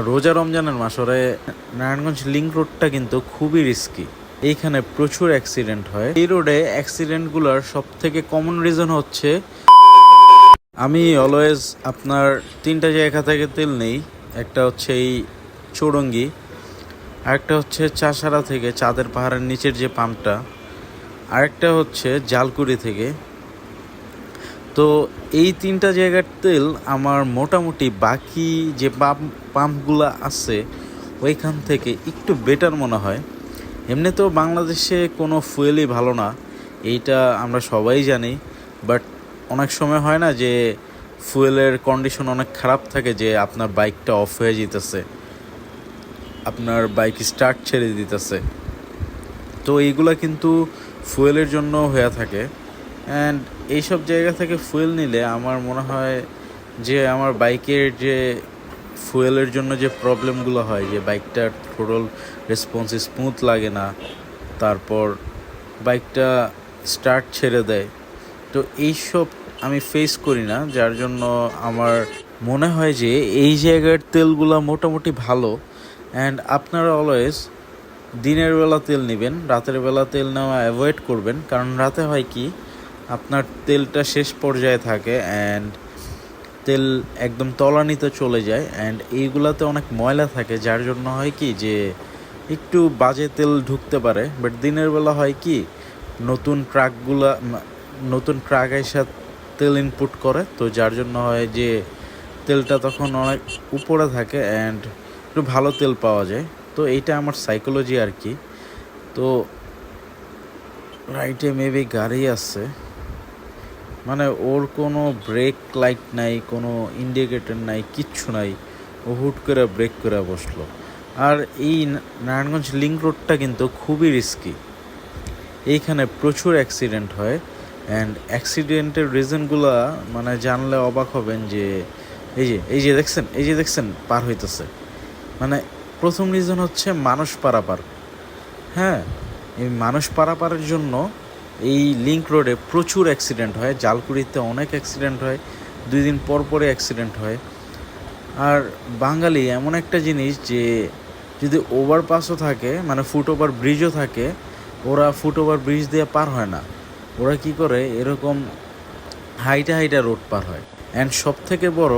রোজা রমজানের মাসরে নারায়ণগঞ্জ লিংক রোডটা কিন্তু খুবই রিস্কি। এইখানে প্রচুর অ্যাক্সিডেন্ট হয়। এই রোডে অ্যাক্সিডেন্টগুলোর সব থেকে কমন রিজন হচ্ছে আমি অলওয়েজ আপনার তিনটা জায়গা থেকে তেল নেই। একটা হচ্ছে এই চৌরঙ্গি, আরেকটা হচ্ছে চাষারা থেকে চাঁদের পাহাড়ের নিচের যে পাম্পটা, আরেকটা হচ্ছে জালকুড়ি থেকে। তো এই তিনটা জায়গার তেল আমার মোটামুটি বাকি যে পাম্পগুলো আছে ওইখান থেকে একটু বেটার মনে হয়। এমনিতেও বাংলাদেশে কোনো ফুয়েলই ভালো না, এইটা আমরা সবাই জানি। বাট অনেক সময় হয় না যে ফুয়েলের কন্ডিশন অনেক খারাপ থাকে, যে আপনার বাইকটা অফ হয়ে যেতেছে, আপনার বাইক স্টার্ট ছেড়ে দিতেছে। তো এইগুলা কিন্তু ফুয়েলের জন্য হয়ে থাকে। অ্যান্ড এইসব জায়গা থেকে ফুয়েল নিলে আমার মনে হয় যে আমার বাইকের যে ফুয়েলের জন্য যে প্রবলেমগুলো হয়, যে বাইকটার থ্রোটল রেসপন্স স্মুথ লাগে না, তারপর বাইকটা স্টার্ট ছেড়ে দেয়, তো এইসব আমি ফেস করি না। যার জন্য আমার মনে হয় যে এই জায়গার তেলগুলো মোটামুটি ভালো। অ্যান্ড আপনারা অলওয়েজ দিনের বেলা তেল নেবেন, রাতের বেলা তেল নেওয়া অ্যাভয়েড করবেন। কারণ রাতে হয় কি, আপনার তেলটা শেষ পর্যায়ে থাকে অ্যান্ড তেল একদম তলানিতে চলে যায়। অ্যান্ড এইগুলাতে অনেক ময়লা থাকে, যার জন্য হয় কি যে একটু বাজে তেল ঢুকতে পারে। বাট দিনের বেলা হয় কি, নতুন ট্রাক এসে তেল ইনপুট করে, তো যার জন্য হয় যে তেলটা তখন অনেক উপরে থাকে অ্যান্ড একটু ভালো তেল পাওয়া যায়। তো এইটা আমার সাইকোলজি আর কি। তো রাইটে মেবি গাড়ি আছে, মানে ওর কোনো ব্রেক লাইট নাই, কোনো ইন্ডিকেটর নাই, কিচ্ছু নাই, ও হুট করে ব্রেক করে বসলো। আর এই নারায়ণগঞ্জ লিংক রোডটা কিন্তু খুবই রিস্কি। এইখানে প্রচুর অ্যাক্সিডেন্ট হয়। অ্যান্ড অ্যাক্সিডেন্টের রিজনগুলো মানে জানলে অবাক হবেন। যে এই যে দেখছেন পার হইতেছে, মানে প্রথম রিজন হচ্ছে মানুষ পারাপার। হ্যাঁ, এই মানুষ পারাপারের জন্য এই লিংক রোডে প্রচুর অ্যাক্সিডেন্ট হয়। জালকুড়িতে অনেক অ্যাক্সিডেন্ট হয়, 2 দিন পর পরে অ্যাক্সিডেন্ট হয়। আর বাঙালি এমন একটা জিনিস যে যদি ওভারপাসও থাকে, মানে ফুট ওভার ব্রিজও থাকে, ওরা ফুট ওভার ব্রিজ দিয়ে পার হয় না। ওরা কি করে, এরকম হাইটা রোড পার হয়। অ্যান্ড সব থেকে বড়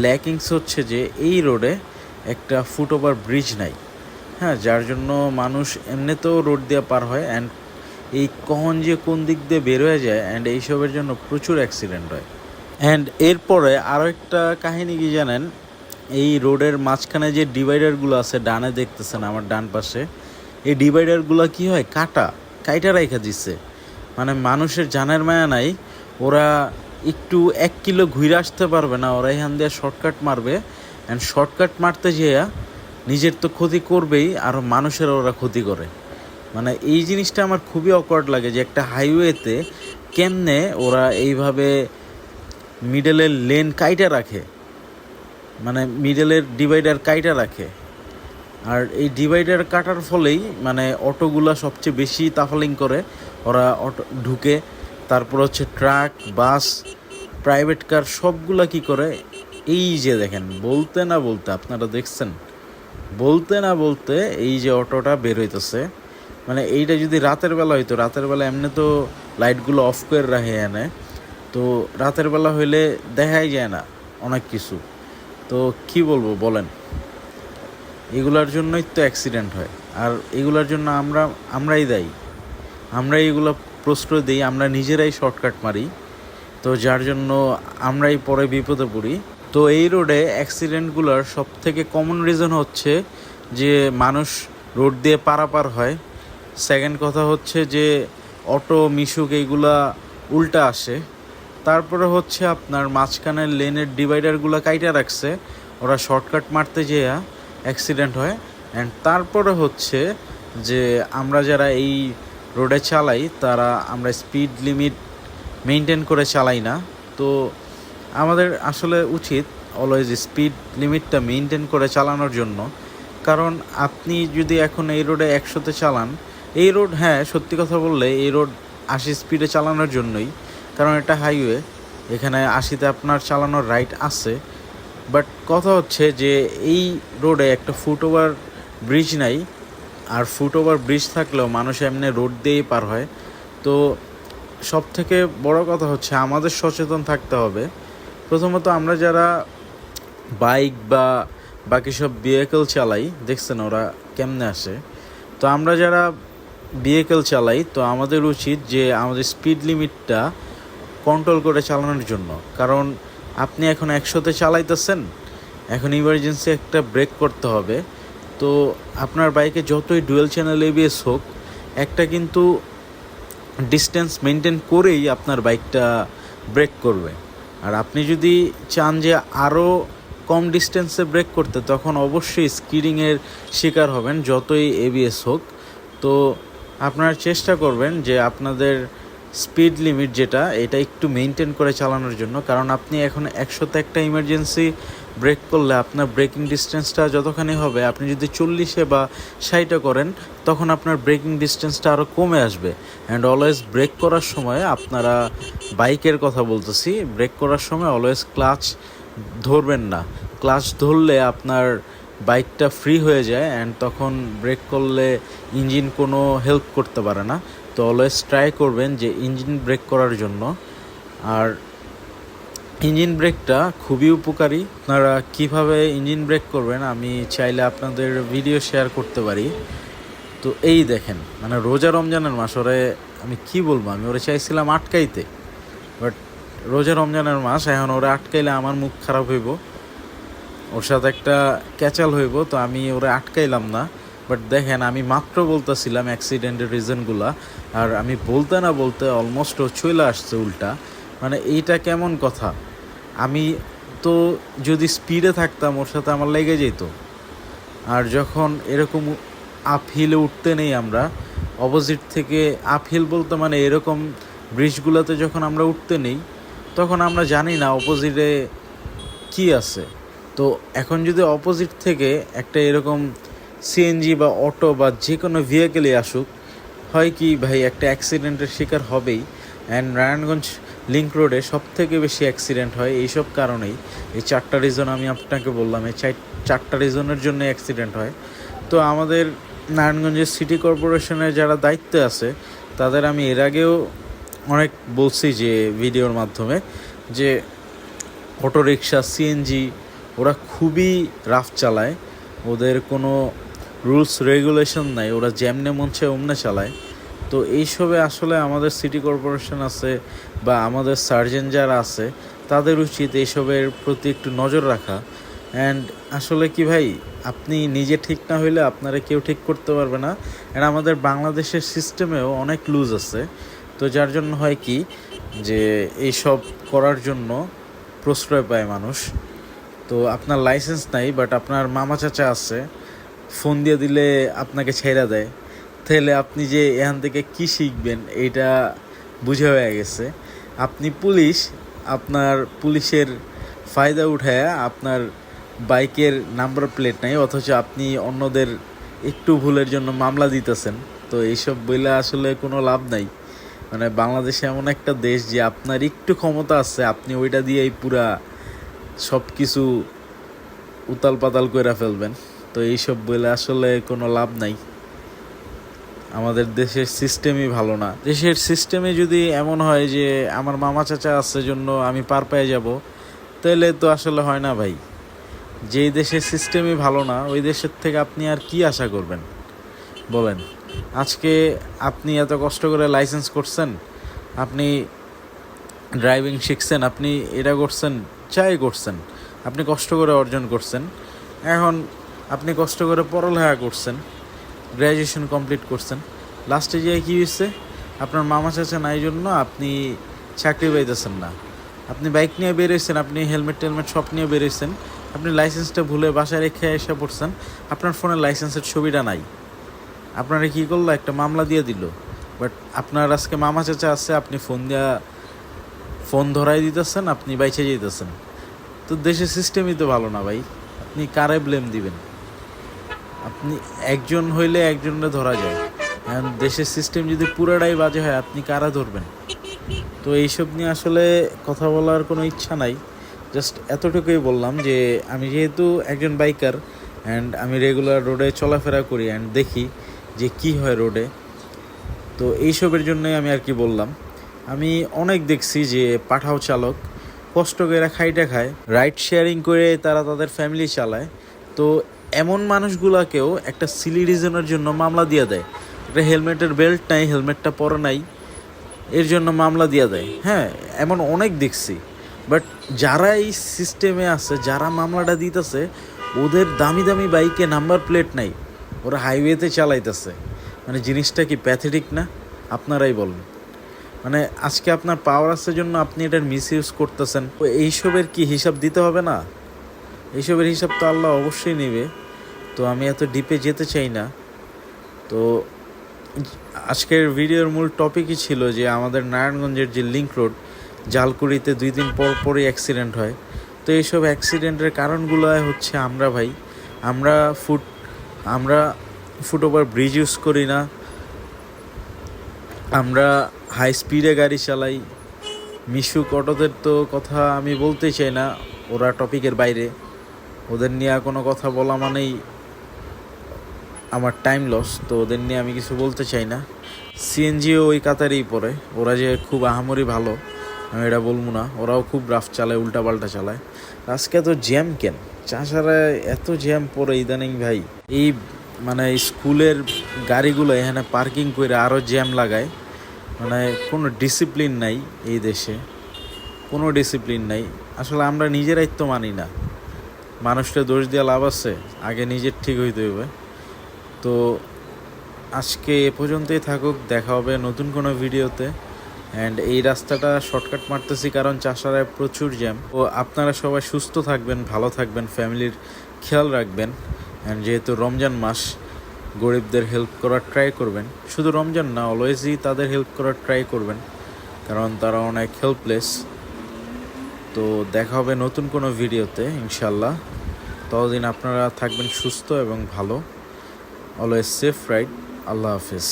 ল্যাকিংস হচ্ছে যে এই রোডে একটা ফুট ওভার ব্রিজ নাই। হ্যাঁ, যার জন্য মানুষ এমনিতেও রোড দিয়ে পার হয় অ্যান্ড এই কখন যে কোন দিক দিয়ে বের হয়ে যায়, অ্যান্ড এইসবের জন্য প্রচুর অ্যাক্সিডেন্ট হয়। অ্যান্ড এরপরে আরও একটা কাহিনী কি জানেন, এই রোডের মাঝখানে যে ডিভাইডারগুলো আছে, ডানে দেখতেছেন আমার ডান পাশে, এই ডিভাইডারগুলো কি হয়, কাইটা রাইখা দিচ্ছে। মানে মানুষের জানের মায়া নাই, ওরা একটু 1 কিলো ঘুরে আসতে পারবে না, ওরা এখান দিয়ে শর্টকাট মারবে। অ্যান্ড শর্টকাট মারতে যেয়া নিজের তো ক্ষতি করবেই, আরও মানুষের ওরা ক্ষতি করে। মানে এই জিনিসটা আমার খুবই অকওয়ার্ড লাগে, যে একটা হাইওয়েতে কেমনে ওরা এইভাবে মিডলের লেন কাইটা রাখে, মানে মিডলের ডিভাইডার কাইটা রাখে। আর এই ডিভাইডার কাটার ফলেই মানে অটোগুলা সবচেয়ে বেশি তাফালিং করে, ওরা অটো ঢুকে। তারপর হচ্ছে ট্রাক, বাস, প্রাইভেট কার সবগুলা কি করে, এই যে দেখেন, বলতে না বলতে আপনারা দেখছেন, বলতে না বলতে এই যে অটোটা বের হইতেছে। মানে এইটা যদি রাতের বেলা হইতো, রাতের বেলা এমনি তো লাইটগুলো অফ করে রাখে এনে, তো রাতের বেলা হইলে দেখাই যায় না অনেক কিছু। তো কি বলবো বলেন, এগুলার জন্যই তো অ্যাক্সিডেন্ট হয়। আর এগুলার জন্য আমরাই দায়ী, আমরাই এগুলো প্রশ্রয় দিই, আমরা নিজেরাই শর্টকাট মারি। তো যার জন্য আমরাই পরে বিপদে পড়ি। তো এই রোডে অ্যাক্সিডেন্টগুলোর সব থেকে কমন রিজন হচ্ছে যে মানুষ রোড দিয়ে পারাপার হয়। সেকেন্ড কথা হচ্ছে যে অটো মিশুক এইগুলা উল্টা আসে। তারপরে হচ্ছে আপনার মাঝখানের লেনের ডিভাইডারগুলো কাইটা রাখছে, ওরা শর্টকাট মারতে যেয়া অ্যাক্সিডেন্ট হয়। অ্যান্ড তারপরে হচ্ছে যে আমরা যারা এই রোডে চালাই, তারা আমরা স্পিড লিমিট মেনটেন করে চালাই না। তো আমাদের আসলে উচিত অলওয়েজ স্পিড লিমিটটা মেনটেন করে চালানোর জন্য। কারণ আপনি যদি এখন এই রোডে 100-তে চালান, এই রোড, হ্যাঁ সত্যি কথা বললে এই রোড 80 স্পিডে চালানোর জন্যই, কারণ এটা হাইওয়ে, এখানে 80-তে আপনার চালানোর রাইট আছে। বাট কথা হচ্ছে যে এই রোডে একটা ফুটওভার ব্রিজ নাই, আর ফুটওভার ব্রিজ থাকলেও মানুষ এমনি রোড দিয়েই পার হয়। তো সব থেকে বড় কথা হচ্ছে আমাদের সচেতন থাকতে হবে। প্রথমত আমরা যারা বাইক বা বাকি সব ভেহিকেল চালাই, দেখছেন ওরা কেমনে আসে, তো আমরা যারা ভেহিকেল চালাই তো আমাদের উচিত যে আমাদের স্পিড লিমিটটা কন্ট্রোল করে চালানোর জন্য। কারণ আপনি এখন 100-তে চালাইতেছেন, এখন ইমার্জেন্সি একটা ব্রেক করতে হবে, তো আপনার বাইকে যতই ডুয়েল চ্যানেল এবিএস হোক, একটা কিন্তু ডিস্টেন্স মেনটেন করেই আপনার বাইকটা ব্রেক করবে। আর আপনি যদি চান যে আরও কম ডিস্টেন্সে ব্রেক করতে, তখন অবশ্যই স্কিডিংয়ের শিকার হবেন যতই এবিএস হোক। তো আপনারা চেষ্টা করবেন যে আপনাদের স্পিড লিমিট যেটা, এটা একটু মেনটেন করে চালানোর জন্য। কারণ আপনি এখন 100-তে একটা ইমার্জেন্সি ব্রেক করলে আপনার ব্রেকিং ডিস্টেন্সটা যতখানি হবে, আপনি যদি 40-এ বা 60-এ করেন তখন আপনার ব্রেকিং ডিস্টেন্সটা আরও কমে আসবে। অ্যান্ড অলওয়েজ ব্রেক করার সময়, আপনারা বাইকের কথা বলতেছি, ব্রেক করার সময় অলওয়েজ ক্লাচ ধরবেন না। ক্লাচ ধরলে আপনার বাইকটা ফ্রি হয়ে যায়, অ্যান্ড তখন ব্রেক করলে ইঞ্জিন কোনো হেল্প করতে পারে না। তো অলওয়েজ ট্রাই করবেন যে ইঞ্জিন ব্রেক করার জন্য। আর ইঞ্জিন ব্রেকটা খুবই উপকারী। আপনারা কিভাবে ইঞ্জিন ব্রেক করবেন আমি চাইলে আপনাদের ভিডিও শেয়ার করতে পারি। তো এই দেখেন, মানে রোজা রমজানের মাস, ওরে আমি কি বলবো, আমি ওরে চাইছিলাম আটকাইতে, বাট রোজা রমজানের মাস, এখন ওরা আটকাইলে আমার মুখ খারাপ হইব, ওর সাথে একটা ক্যাচাল হইব, তো আমি ওরা আটকাইলাম না। বাট দেখেন, আমি মাত্র বলতেছিলাম অ্যাক্সিডেন্টের রিজনগুলা, আর আমি বলতে না বলতে অলমোস্ট ও চলে আসছে উল্টা। মানে এইটা কেমন কথা, আমি তো যদি স্পিডে থাকতাম ওর সাথে আমার লেগে যেত। আর যখন এরকম আপহিলে উঠতে নেই আমরা, অপোজিট থেকে আপহিল বলতে মানে এরকম ব্রিজগুলোতে যখন আমরা উঠতে নেই, তখন আমরা জানি না অপোজিটে কি আছে। তো এখন যদি অপোজিট থেকে একটা এরকম সিএনজি বা অটো বা যে কোনো ভেহিকেলই আসুক, হয় কি ভাই, একটা অ্যাক্সিডেন্টের শিকার হবেই। অ্যান্ড নারায়ণগঞ্জ লিঙ্ক রোডে সবথেকে বেশি অ্যাক্সিডেন্ট হয় এইসব কারণেই। এই 4টা রিজন আমি আপনাকে বললাম, এই 4টা রিজনের জন্য অ্যাক্সিডেন্ট হয়। তো আমাদের নারায়ণগঞ্জের সিটি কর্পোরেশনের যারা দায়িত্বে আছে, তাদের আমি এর আগেও অনেক বলছি যে ভিডিওর মাধ্যমে, যে অটোরিকশা, সিএনজি ওরা খুবই রাফ চালায়, ওদের কোনো রুলস রেগুলেশন নাই, ওরা যেমনে মন চায় অমনে চালায়। তো এইসবে আসলে আমাদের সিটি কর্পোরেশন আছে বা আমাদের সার্জেন যারা আছে, তাদের উচিত এইসবের প্রতি একটু নজর রাখা। অ্যান্ড আসলে কি ভাই, আপনি নিজে ঠিক না হইলে আপনারা কেউ ঠিক করতে পারবে না। অ্যান্ড আমাদের বাংলাদেশের সিস্টেমেও অনেক লুজ আছে। তো যার জন্য হয় কি, যে এইসব করার জন্য প্রশ্রয় পায় মানুষ। তো আপনার লাইসেন্স নাই, বাট আপনার মামা চাচা আছে, ফোন দিয়ে দিলে আপনাকে ছেড়ে দেয়, তাহলে আপনি যে এখান থেকে কি শিখবেন এইটা বুঝে হয়ে গেছে। আপনি পুলিশ, আপনার পুলিশের ফায়দা উঠায় আপনার বাইকের নাম্বার প্লেট নাই, অথচ আপনি অন্যদের একটু ভুলের জন্য মামলা দিতেছেন। তো এইসব বইলে আসলে কোনো লাভ নাই। মানে বাংলাদেশে এমন একটা দেশ যে আপনার একটু ক্ষমতা আছে, আপনি ওইটা দিয়েই পুরা সব কিছু উতাল পাতাল করে ফেলবেন। তো এইসব বলে আসলে কোনো লাভ নাই। আমাদের দেশের সিস্টেমই ভালো না। দেশের সিস্টেমে যদি এমন হয় যে আমার মামা চাচা আছে জন্য আমি পার পেয়ে যাব, তাহলে তো আসলে হয় না ভাই। যেই দেশের সিস্টেমই ভালো না, ওই দেশের থেকে আপনি আর কি আশা করবেন বলেন। আজকে আপনি এত কষ্ট করে লাইসেন্স করছেন, আপনি ড্রাইভিং শিখছেন, আপনি এটা করছেন, চাই করছেন, আপনি কষ্ট করে অর্জন করছেন। এখন আপনি কষ্ট করে পড়ালেখা করছেন, গ্র্যাজুয়েশন কমপ্লিট করছেন, লাস্টে যেয়ে কী হয়েছে, আপনার মামা চাচা নাই জন্য আপনি চাকরি পাইতেছেন না। আপনি বাইক নিয়ে বেরোইছেন, আপনি হেলমেট টেলমেট সব নিয়ে বেরোইছেন, আপনি লাইসেন্সটা ভুলে বাসায় রেখে এসে পড়ছেন, আপনার ফোনে লাইসেন্সের ছবিটা নাই। আপনারা কী করলো, একটা মামলা দিয়ে দিল। বাট আপনার আজকে মামা চাচা আছে, আপনি ফোন ধরাই দিতেছেন, আপনি বাইচে যেতেছেন। তো দেশের সিস্টেমই তো ভালো না ভাই, আপনি কারে ব্লেম দিবেন? আপনি একজন হইলে একজনে ধরা যায়, এখন দেশের সিস্টেম যদি পুরোটাই বাজে হয়, আপনি কারা ধরবেন? তো এইসব নিয়ে আসলে কথা বলার কোনো ইচ্ছা নাই। জাস্ট এতটুকুই বললাম যে আমি যেহেতু একজন বাইকার অ্যান্ড আমি রেগুলার রোডে চলাফেরা করি অ্যান্ড দেখি যে কি হয় রোডে, তো এইসবের জন্যই আমি আর কি বললাম। আমি অনেক দেখছি যে পাঠাও চালক কষ্ট করে খাইটা খায়, রাইড শেয়ারিং করে তারা তাদের ফ্যামিলি চালায়। তো এমন মানুষগুলাকেও একটা সিলি রিজনের জন্য মামলা দিয়ে দেয়, একটা হেলমেটের বেল্ট নাই, হেলমেটটা পরে নাই, এর জন্য মামলা দিয়ে দেয়। হ্যাঁ, এমন অনেক দেখছি। বাট যারা এই সিস্টেমে আছে, যারা মামলাটা দিতেছে, ওদের দামি দামি বাইকে নাম্বার প্লেট নাই, ওরা হাইওয়েতে চালাইতেছে। মানে জিনিসটা কি প্যাথেটিক না? আপনারাই বলেন। মানে আজকে আপনার পাওয়ার আছে জন্য আপনি এটার মিস ইউজ করতেছেন, এইসবের কি হিসাব দিতে হবে না? এইসবের হিসাব তো আল্লাহ অবশ্যই নেবে। তো আমি এত ডিপে যেতে চাই না। তো আজকের ভিডিওর মূল টপিকই ছিল যে আমাদের নারায়ণগঞ্জের যে লিংক রোড, জালকুড়িতে 2 দিন পর পরই অ্যাক্সিডেন্ট হয়। তো এইসব অ্যাক্সিডেন্টের কারণগুলো হচ্ছে আমরা ফুট ওভার ব্রিজ ইউজ করি না, আমরা হাই স্পিডে গাড়ি চালাই। মিশুক অটোদের তো কথা আমি বলতেই চাই না, ওরা টপিকের বাইরে, ওদের নিয়ে কোনো কথা বলা মানেই আমার টাইম লস, তো ওদের নিয়ে আমি কিছু বলতে চাই না। সিএনজিও ওই কাতারেই পড়ে, ওরা যে খুব আহামরি ভালো আমি এটা বলবো না, ওরাও খুব রাফ চালায়, উল্টাপাল্টা চালায়। আজকে তো জ্যাম কেন চাষারা এত জ্যাম পড়ে ইদানিং ভাই, এই মানে স্কুলের গাড়িগুলো এখানে পার্কিং করে আরও জ্যাম লাগায়। মানে কোনো ডিসিপ্লিন নাই এই দেশে, কোনো ডিসিপ্লিন নাই। আসলে আমরা নিজেরাই তো মানি না, মানুষটা দোষ দেওয়া লাভ আছে? আগে নিজের ঠিক হইতে হবে। তো আজকে এ পর্যন্তই থাকুক, দেখা হবে নতুন কোনো ভিডিওতে। অ্যান্ড এই রাস্তাটা শর্টকাট মারতেছি কারণ চাষারায় প্রচুর জ্যাম। ও আপনারা সবাই সুস্থ থাকবেন, ভালো থাকবেন, ফ্যামিলির খেয়াল রাখবেন। অ্যান্ড যেহেতু রমজান মাস, গরিবদের হেল্প করার ট্রাই করবেন। শুধু রমজান না, অলওয়েজই তাদের হেল্প করার ট্রাই করবেন, কারণ তারা অনেক হেল্পলেস। তো দেখা হবে নতুন কোনো ভিডিওতে ইনশাল্লাহ। ততদিন আপনারা থাকবেন সুস্থ এবং ভালো। Always safe ride. আল্লাহ হাফিজ।